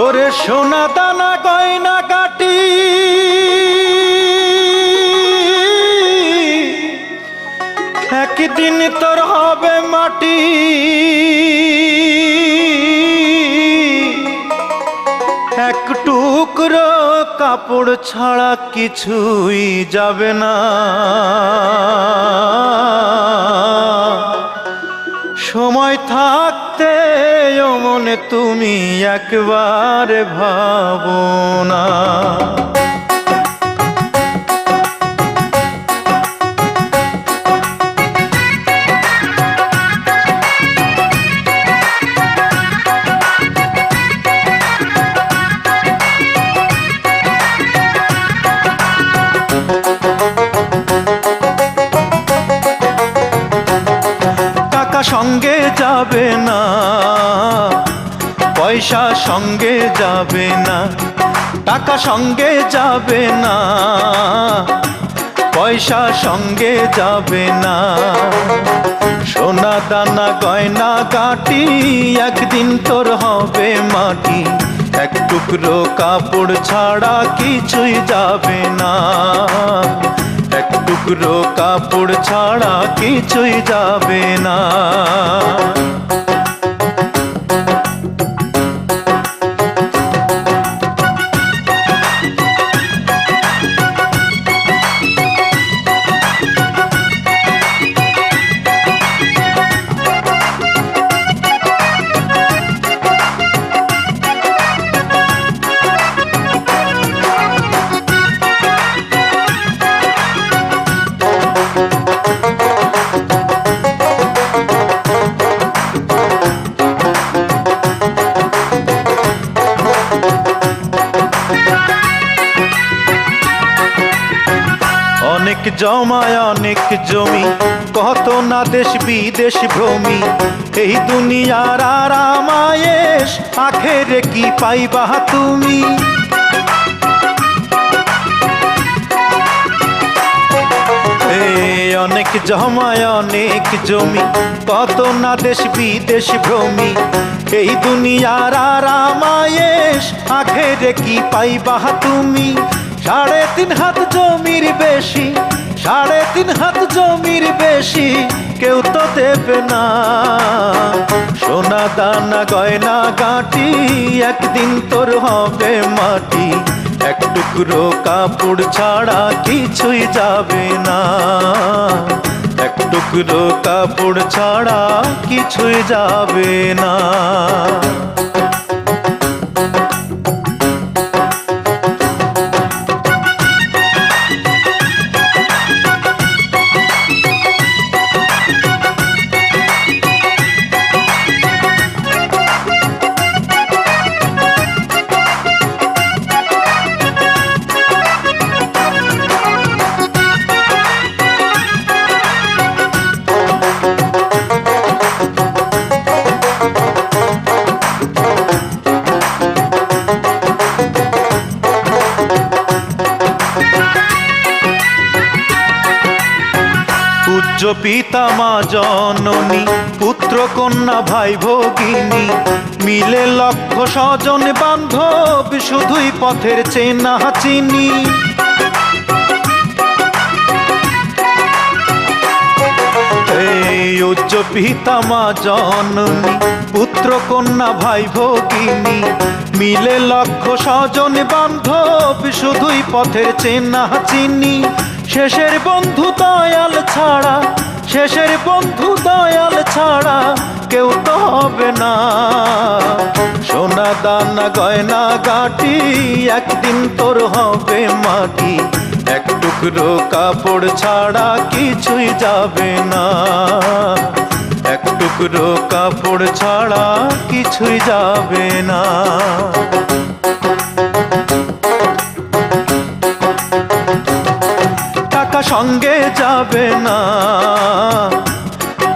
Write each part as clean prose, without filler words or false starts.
ওরে সোনা দানা গয়না কাটি একদিন তোর হবে মাটি। এক টুকরো কাপড় ছাড়া কিছুই যাবে না। সময় থাকতে ও মনে তুমি একবার ভাবো না। সঙ্গে যাবে না, পয়সা সঙ্গে যাবে না। টাকা সঙ্গে যাবে না, পয়সা সঙ্গে যাবে না। সোনা দানা গয়না গাটি একদিন তোর হবে মাটি। এক টুকরো কাপড় ছাড়া কিছুই যাবে না। এক টুকরো কাপড় ছাড়া কিছুই যাবে না। অনেক জমায় অনেক জমি, কত না দেশ বিদেশ ভ্রমি। এই দুনিয়ার আরাম আয়েশ আখেরে কি পাইবা তুমি। অনেক জমায় অনেক জমি, কত না দেশ বিদেশ ভ্রমি। এই দুনিয়ার আরাম আয়েশ আখেরে কি পাইবা তুমি। 3.5 হাত জমির বেশি, 3.5 হাত জমির বেশি কেউ তো দেবে না। সোনা দানা গয়না গাটি একদিন তোর হবে মাটি। এক টুকরো কাপড় ছাড়া কিছুই যাবে না। এক টুকরো কাপড় ছাড়া কিছুই যাবে না। পূজ্য পিতা মা জননী, পুত্র কন্যা ভাই ভগিনী, মিলে লক্ষ স্বজন বান্ধব, শুধুই পথের চেনা চিনি। উচ্চ পিতা মা জননী, পুত্র কন্যা ভাই ভগিনী, মিলে লক্ষ স্বজন বান্ধব, শুধুই পথের চেনা চিনি। শেষের বন্ধু দয়াল ছাড়া, শেষের বন্ধু দয়াল ছাড়া কেউ তো হবে না। সোনা দানা গয়না গাটি একদিন তোর হবে মাটি। এক টুকরো কাপড় ছাড়া কিছুই যাবে না। এক টুকরো কাপড় ছাড়া কিছুই যাবে না। টাকা সঙ্গে যাবে না,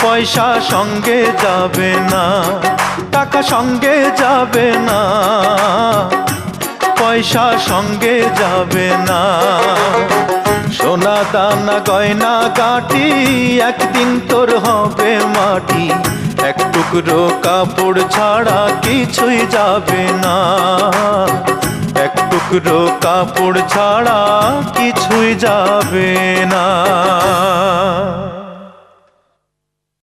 পয়সা সঙ্গে যাবে না। টাকা সঙ্গে যাবে না, পয়সা সঙ্গে যাবে না। সোনা দানা গয়না গাটি একদিন তোর হবে মাটি। এক টুকরো টুকরো কাপড় ছাড়া কিছুই যাবে না, এক টুকরো কাপড় ছাড়া কিছুই যাবে না।